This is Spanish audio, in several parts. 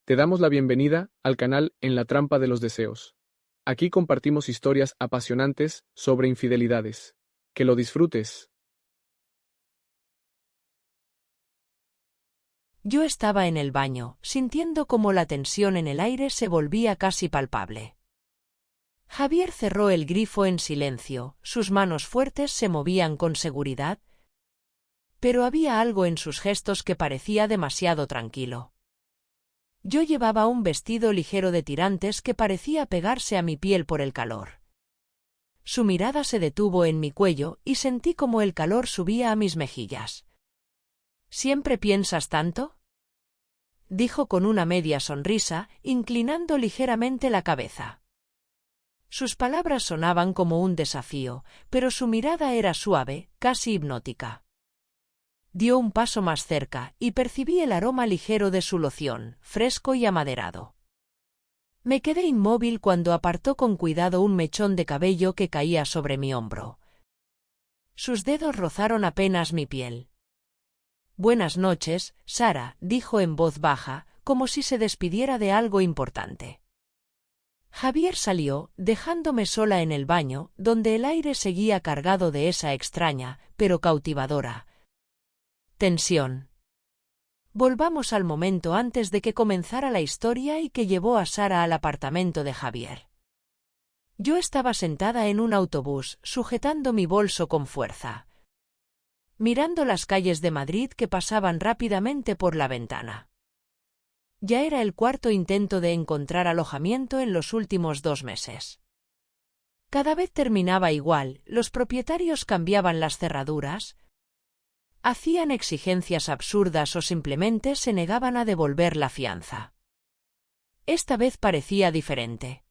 Te damos la bienvenida al canal En la trampa de los deseos. Aquí compartimos historias apasionantes sobre infidelidades. Que lo disfrutes. Yo estaba en el baño, sintiendo cómo la tensión en el aire se volvía casi palpable. Javier cerró el grifo en silencio, sus manos fuertes se movían con seguridad, pero había algo en sus gestos que parecía demasiado tranquilo. Yo llevaba un vestido ligero de tirantes que parecía pegarse a mi piel por el calor. Su mirada se detuvo en mi cuello y sentí como el calor subía a mis mejillas. ¿Siempre piensas tanto?, dijo con una media sonrisa, inclinando ligeramente la cabeza. Sus palabras sonaban como un desafío, pero su mirada era suave, casi hipnótica. Dio un paso más cerca y percibí el aroma ligero de su loción, fresco y amaderado. Me quedé inmóvil cuando apartó con cuidado un mechón de cabello que caía sobre mi hombro. Sus dedos rozaron apenas mi piel. «Buenas noches, Sara», dijo en voz baja, como si se despidiera de algo importante. Javier salió, dejándome sola en el baño, donde el aire seguía cargado de esa extraña, pero cautivadora tensión. Volvamos al momento antes de que comenzara la historia y que llevó a Sara al apartamento de Javier. Yo estaba sentada en un autobús, sujetando mi bolso con fuerza, mirando las calles de Madrid que pasaban rápidamente por la ventana. Ya era el cuarto intento de encontrar alojamiento en los últimos 2 meses. Cada vez terminaba igual, los propietarios cambiaban las cerraduras, hacían exigencias absurdas o simplemente se negaban a devolver la fianza. Esta vez parecía diferente.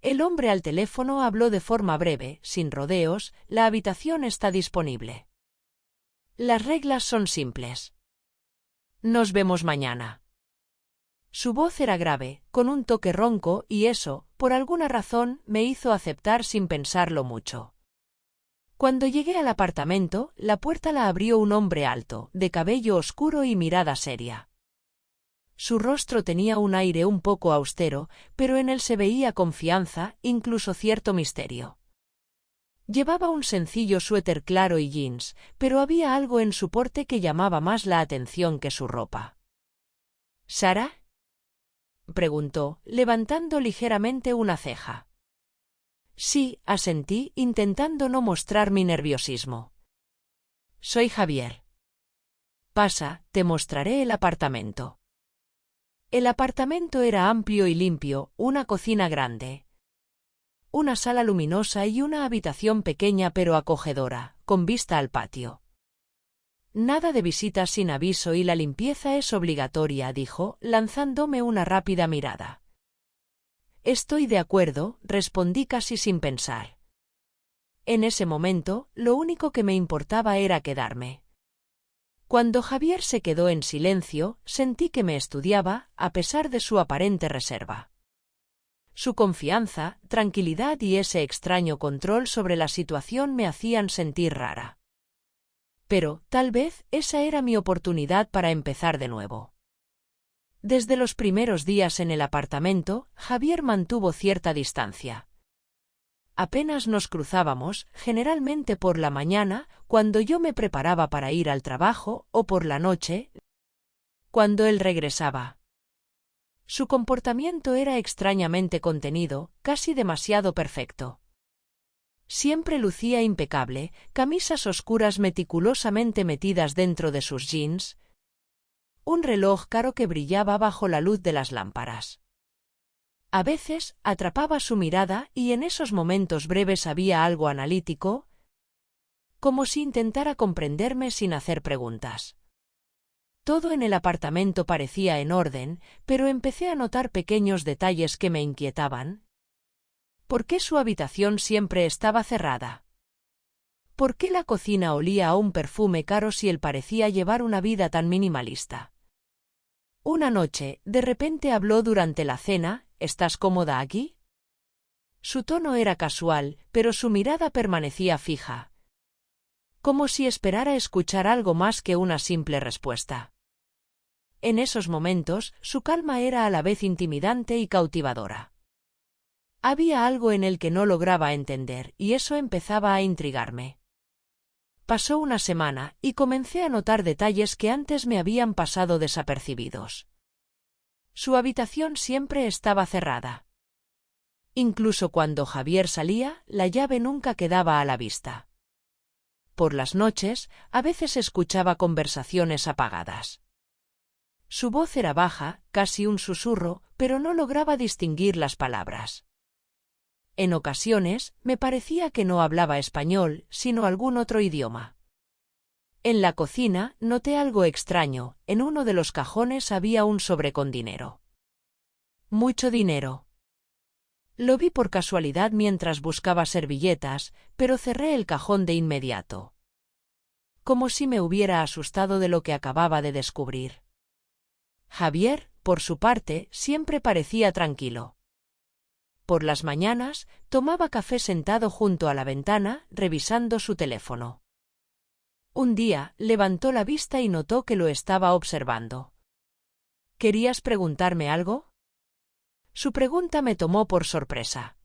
El hombre al teléfono habló de forma breve, sin rodeos: «La habitación está disponible. Las reglas son simples. Nos vemos mañana». Su voz era grave, con un toque ronco, y eso, por alguna razón, me hizo aceptar sin pensarlo mucho. Cuando llegué al apartamento, la puerta la abrió un hombre alto, de cabello oscuro y mirada seria. Su rostro tenía un aire un poco austero, pero en él se veía confianza, incluso cierto misterio. Llevaba un sencillo suéter claro y jeans, pero había algo en su porte que llamaba más la atención que su ropa. «¿Sara?», preguntó, levantando ligeramente una ceja. «Sí», asentí, intentando no mostrar mi nerviosismo. «Soy Javier. Pasa, te mostraré el apartamento». El apartamento era amplio y limpio, una cocina grande, una sala luminosa y una habitación pequeña pero acogedora, con vista al patio. «Nada de visitas sin aviso y la limpieza es obligatoria», dijo, lanzándome una rápida mirada. «Estoy de acuerdo», respondí casi sin pensar. En ese momento, lo único que me importaba era quedarme. Cuando Javier se quedó en silencio, sentí que me estudiaba, a pesar de su aparente reserva. Su confianza, tranquilidad y ese extraño control sobre la situación me hacían sentir rara. Pero, tal vez, esa era mi oportunidad para empezar de nuevo. Desde los primeros días en el apartamento, Javier mantuvo cierta distancia. Apenas nos cruzábamos, generalmente por la mañana, cuando yo me preparaba para ir al trabajo, o por la noche, cuando él regresaba. Su comportamiento era extrañamente contenido, casi demasiado perfecto. Siempre lucía impecable, camisas oscuras meticulosamente metidas dentro de sus jeans, un reloj caro que brillaba bajo la luz de las lámparas. A veces, atrapaba su mirada y en esos momentos breves había algo analítico, como si intentara comprenderme sin hacer preguntas. Todo en el apartamento parecía en orden, pero empecé a notar pequeños detalles que me inquietaban. ¿Por qué su habitación siempre estaba cerrada? ¿Por qué la cocina olía a un perfume caro si él parecía llevar una vida tan minimalista? Una noche, de repente habló durante la cena: «¿Estás cómoda aquí?». Su tono era casual, pero su mirada permanecía fija, como si esperara escuchar algo más que una simple respuesta. En esos momentos, su calma era a la vez intimidante y cautivadora. Había algo en él que no lograba entender, y eso empezaba a intrigarme. Pasó una semana, y comencé a notar detalles que antes me habían pasado desapercibidos. Su habitación siempre estaba cerrada. Incluso cuando Javier salía, la llave nunca quedaba a la vista. Por las noches, a veces escuchaba conversaciones apagadas. Su voz era baja, casi un susurro, pero no lograba distinguir las palabras. En ocasiones, me parecía que no hablaba español, sino algún otro idioma. En la cocina, noté algo extraño. En uno de los cajones había un sobre con dinero. Mucho dinero. Lo vi por casualidad mientras buscaba servilletas, pero cerré el cajón de inmediato. Como si me hubiera asustado de lo que acababa de descubrir. Javier, por su parte, siempre parecía tranquilo. Por las mañanas, tomaba café sentado junto a la ventana, revisando su teléfono. Un día, levantó la vista y notó que lo estaba observando. ¿Querías preguntarme algo? Su pregunta me tomó por sorpresa.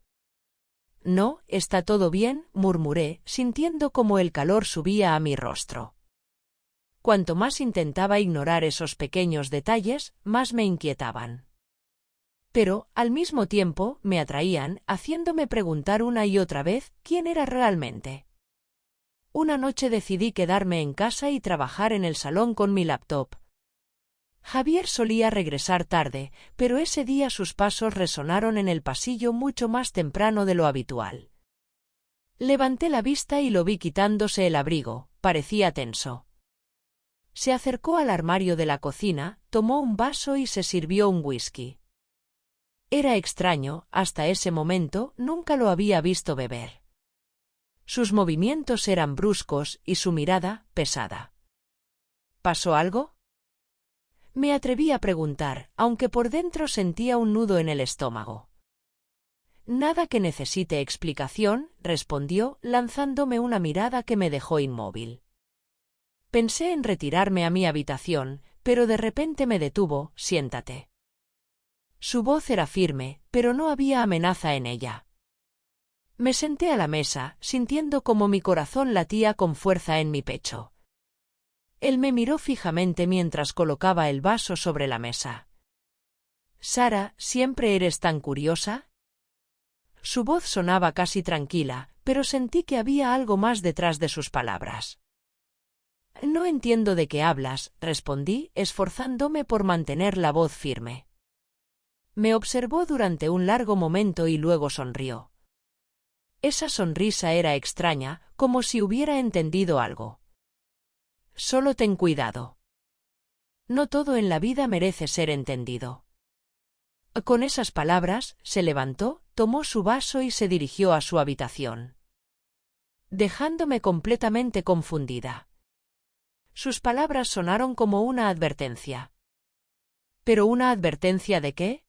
No, está todo bien, murmuré, sintiendo cómo el calor subía a mi rostro. Cuanto más intentaba ignorar esos pequeños detalles, más me inquietaban. Pero, al mismo tiempo, me atraían, haciéndome preguntar una y otra vez quién era realmente. Una noche decidí quedarme en casa y trabajar en el salón con mi laptop. Javier solía regresar tarde, pero ese día sus pasos resonaron en el pasillo mucho más temprano de lo habitual. Levanté la vista y lo vi quitándose el abrigo, parecía tenso. Se acercó al armario de la cocina, tomó un vaso y se sirvió un whisky. Era extraño, hasta ese momento nunca lo había visto beber. Sus movimientos eran bruscos y su mirada, pesada. ¿Pasó algo? Me atreví a preguntar, aunque por dentro sentía un nudo en el estómago. Nada que necesite explicación, respondió, lanzándome una mirada que me dejó inmóvil. Pensé en retirarme a mi habitación, pero de repente me detuvo. Siéntate. Su voz era firme, pero no había amenaza en ella. Me senté a la mesa, sintiendo como mi corazón latía con fuerza en mi pecho. Él me miró fijamente mientras colocaba el vaso sobre la mesa. «Sara, ¿siempre eres tan curiosa?» Su voz sonaba casi tranquila, pero sentí que había algo más detrás de sus palabras. «No entiendo de qué hablas», respondí, esforzándome por mantener la voz firme. Me observó durante un largo momento y luego sonrió. Esa sonrisa era extraña, como si hubiera entendido algo. «Solo ten cuidado. No todo en la vida merece ser entendido». Con esas palabras, se levantó, tomó su vaso y se dirigió a su habitación, dejándome completamente confundida. Sus palabras sonaron como una advertencia. ¿Pero una advertencia de qué?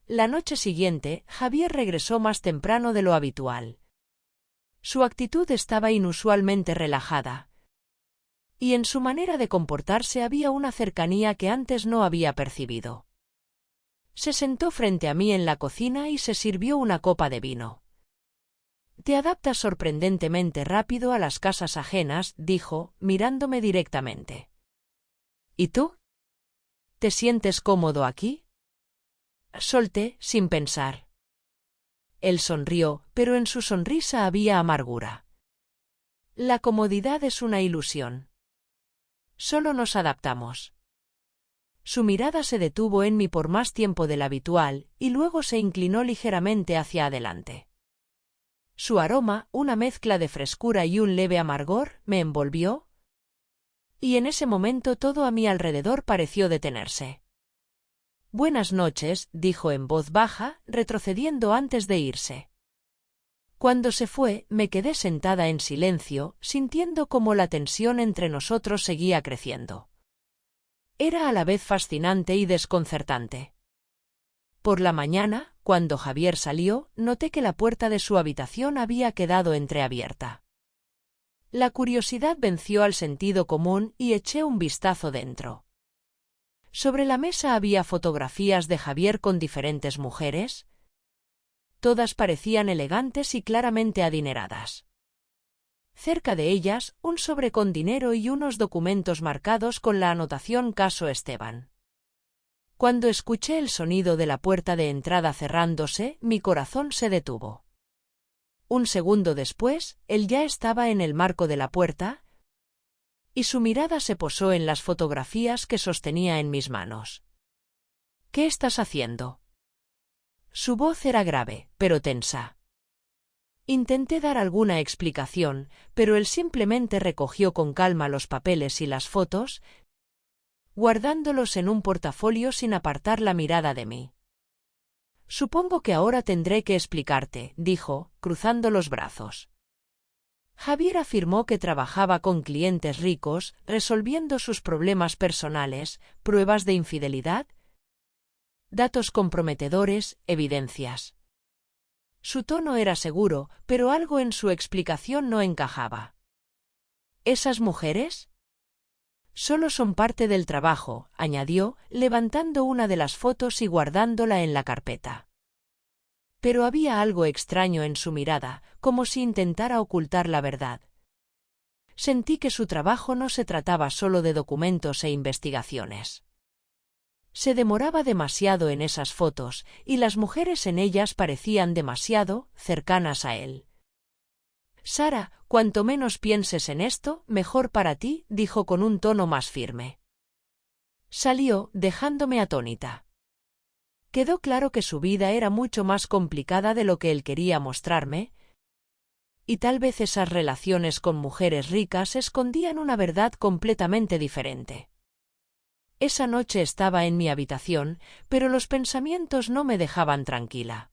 La noche siguiente, Javier regresó más temprano de lo habitual. Su actitud estaba inusualmente relajada. Y en su manera de comportarse había una cercanía que antes no había percibido. Se sentó frente a mí en la cocina y se sirvió una copa de vino. «Te adaptas sorprendentemente rápido a las casas ajenas», dijo, mirándome directamente. «¿Y tú? ¿Te sientes cómodo aquí?» Solté, sin pensar. Él sonrió, pero en su sonrisa había amargura. «La comodidad es una ilusión. Solo nos adaptamos». Su mirada se detuvo en mí por más tiempo del habitual, y luego se inclinó ligeramente hacia adelante. Su aroma, una mezcla de frescura y un leve amargor, me envolvió. Y en ese momento todo a mi alrededor pareció detenerse. «Buenas noches», dijo en voz baja, retrocediendo antes de irse. Cuando se fue, me quedé sentada en silencio, sintiendo cómo la tensión entre nosotros seguía creciendo. Era a la vez fascinante y desconcertante. Por la mañana, cuando Javier salió, noté que la puerta de su habitación había quedado entreabierta. La curiosidad venció al sentido común y eché un vistazo dentro. Sobre la mesa había fotografías de Javier con diferentes mujeres. Todas parecían elegantes y claramente adineradas. Cerca de ellas, un sobre con dinero y unos documentos marcados con la anotación Caso Esteban. Cuando escuché el sonido de la puerta de entrada cerrándose, mi corazón se detuvo. Un segundo después, él ya estaba en el marco de la puerta, y su mirada se posó en las fotografías que sostenía en mis manos. «¿Qué estás haciendo?». Su voz era grave, pero tensa. Intenté dar alguna explicación, pero él simplemente recogió con calma los papeles y las fotos, guardándolos en un portafolio sin apartar la mirada de mí. «Supongo que ahora tendré que explicarte», dijo, cruzando los brazos. Javier afirmó que trabajaba con clientes ricos, resolviendo sus problemas personales, pruebas de infidelidad, datos comprometedores, evidencias. Su tono era seguro, pero algo en su explicación no encajaba. ¿Esas mujeres? Solo son parte del trabajo, añadió, levantando una de las fotos y guardándola en la carpeta. Pero había algo extraño en su mirada, como si intentara ocultar la verdad. Sentí que su trabajo no se trataba solo de documentos e investigaciones. Se demoraba demasiado en esas fotos, y las mujeres en ellas parecían demasiado cercanas a él. «Sara, cuanto menos pienses en esto, mejor para ti», dijo con un tono más firme. Salió, dejándome atónita. Quedó claro que su vida era mucho más complicada de lo que él quería mostrarme, y tal vez esas relaciones con mujeres ricas escondían una verdad completamente diferente. Esa noche estaba en mi habitación, pero los pensamientos no me dejaban tranquila.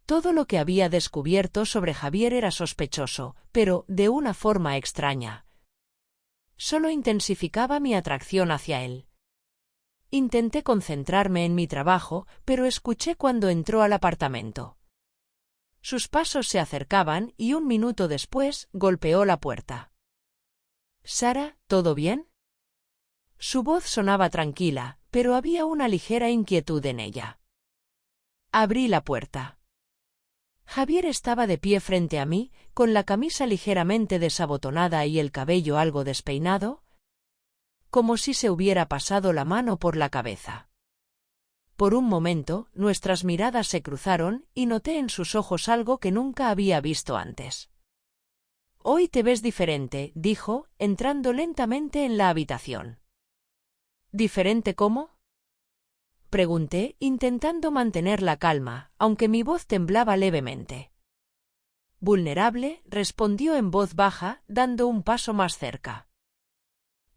Todo lo que había descubierto sobre Javier era sospechoso, pero de una forma extraña. Solo intensificaba mi atracción hacia él. Intenté concentrarme en mi trabajo, pero escuché cuando entró al apartamento. Sus pasos se acercaban y un minuto después golpeó la puerta. «Sara, ¿todo bien?». Su voz sonaba tranquila, pero había una ligera inquietud en ella. Abrí la puerta. Javier estaba de pie frente a mí, con la camisa ligeramente desabotonada y el cabello algo despeinado, como si se hubiera pasado la mano por la cabeza. Por un momento, nuestras miradas se cruzaron y noté en sus ojos algo que nunca había visto antes. «Hoy te ves diferente», dijo, entrando lentamente en la habitación. «¿Diferente cómo?». Pregunté, intentando mantener la calma, aunque mi voz temblaba levemente. «Vulnerable», respondió en voz baja, dando un paso más cerca.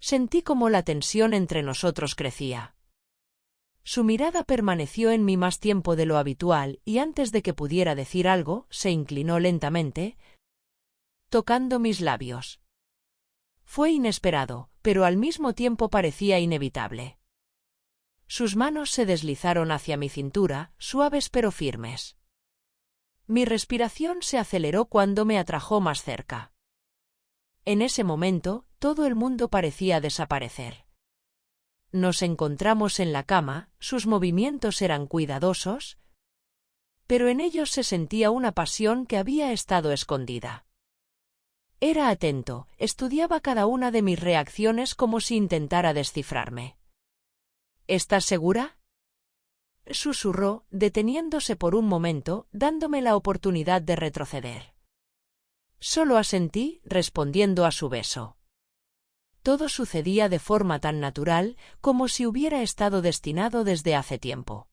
Sentí como la tensión entre nosotros crecía. Su mirada permaneció en mí más tiempo de lo habitual y antes de que pudiera decir algo, se inclinó lentamente, tocando mis labios. Fue inesperado, pero al mismo tiempo parecía inevitable. Sus manos se deslizaron hacia mi cintura, suaves pero firmes. Mi respiración se aceleró cuando me atrajo más cerca. En ese momento, todo el mundo parecía desaparecer. Nos encontramos en la cama, sus movimientos eran cuidadosos, pero en ellos se sentía una pasión que había estado escondida. Era atento, estudiaba cada una de mis reacciones como si intentara descifrarme. «¿Estás segura?», susurró, deteniéndose por un momento, dándome la oportunidad de retroceder. Solo asentí, respondiendo a su beso. Todo sucedía de forma tan natural, como si hubiera estado destinado desde hace tiempo.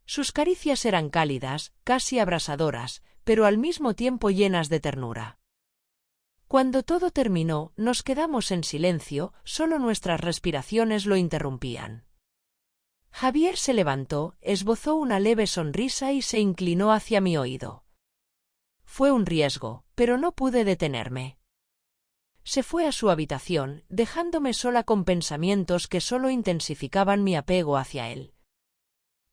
Sus caricias eran cálidas, casi abrasadoras, pero al mismo tiempo llenas de ternura. Cuando todo terminó, nos quedamos en silencio, solo nuestras respiraciones lo interrumpían. Javier se levantó, esbozó una leve sonrisa y se inclinó hacia mi oído. Fue un riesgo, pero no pude detenerme. Se fue a su habitación, dejándome sola con pensamientos que solo intensificaban mi apego hacia él.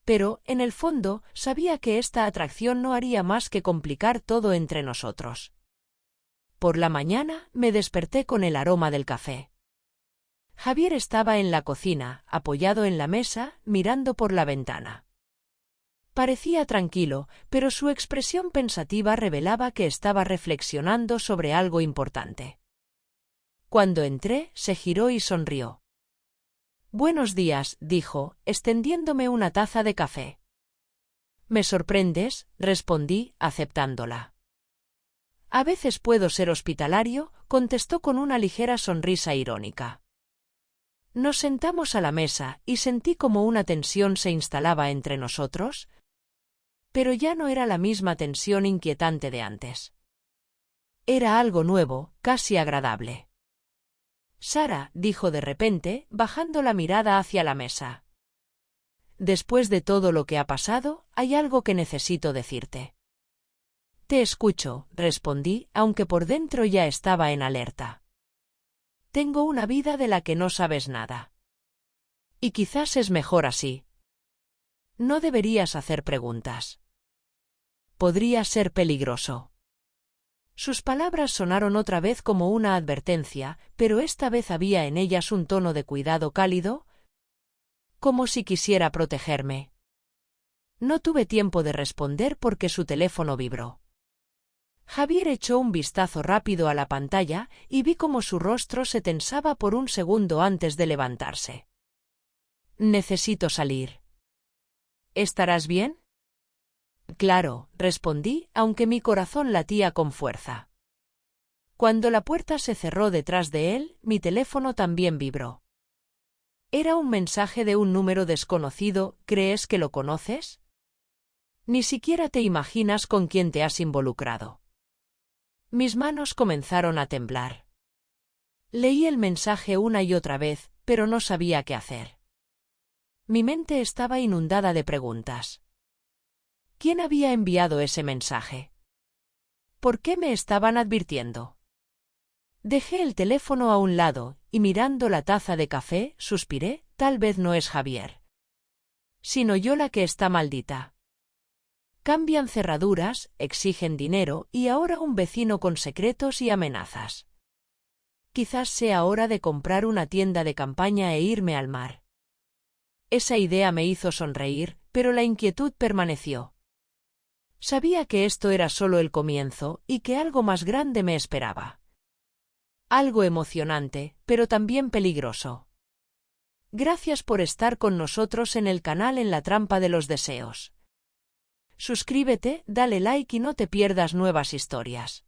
Pero, en el fondo, sabía que esta atracción no haría más que complicar todo entre nosotros. Por la mañana, me desperté con el aroma del café. Javier estaba en la cocina, apoyado en la mesa, mirando por la ventana. Parecía tranquilo, pero su expresión pensativa revelaba que estaba reflexionando sobre algo importante. Cuando entré, se giró y sonrió. «Buenos días», dijo, extendiéndome una taza de café. «Me sorprendes», respondí, aceptándola. «A veces puedo ser hospitalario», contestó con una ligera sonrisa irónica. Nos sentamos a la mesa y sentí como una tensión se instalaba entre nosotros, pero ya no era la misma tensión inquietante de antes. Era algo nuevo, casi agradable. «Sara», dijo de repente, bajando la mirada hacia la mesa. «Después de todo lo que ha pasado, hay algo que necesito decirte». «Te escucho», respondí, aunque por dentro ya estaba en alerta. «Tengo una vida de la que no sabes nada. Y quizás es mejor así. No deberías hacer preguntas. Podría ser peligroso». Sus palabras sonaron otra vez como una advertencia, pero esta vez había en ellas un tono de cuidado cálido, como si quisiera protegerme. No tuve tiempo de responder porque su teléfono vibró. Javier echó un vistazo rápido a la pantalla y vi cómo su rostro se tensaba por un segundo antes de levantarse. «Necesito salir». «¿Estarás bien?» «Claro», respondí, aunque mi corazón latía con fuerza. Cuando la puerta se cerró detrás de él, mi teléfono también vibró. Era un mensaje de un número desconocido. «¿Crees que lo conoces? Ni siquiera te imaginas con quién te has involucrado». Mis manos comenzaron a temblar. Leí el mensaje una y otra vez, pero no sabía qué hacer. Mi mente estaba inundada de preguntas. ¿Quién había enviado ese mensaje? ¿Por qué me estaban advirtiendo? Dejé el teléfono a un lado, y mirando la taza de café, suspiré, tal vez no es Javier, sino yo la que está maldita. Cambian cerraduras, exigen dinero, y ahora un vecino con secretos y amenazas. Quizás sea hora de comprar una tienda de campaña e irme al mar. Esa idea me hizo sonreír, pero la inquietud permaneció. Sabía que esto era solo el comienzo y que algo más grande me esperaba. Algo emocionante, pero también peligroso. Gracias por estar con nosotros en el canal En la Trampa de los Deseos. Suscríbete, dale like y no te pierdas nuevas historias.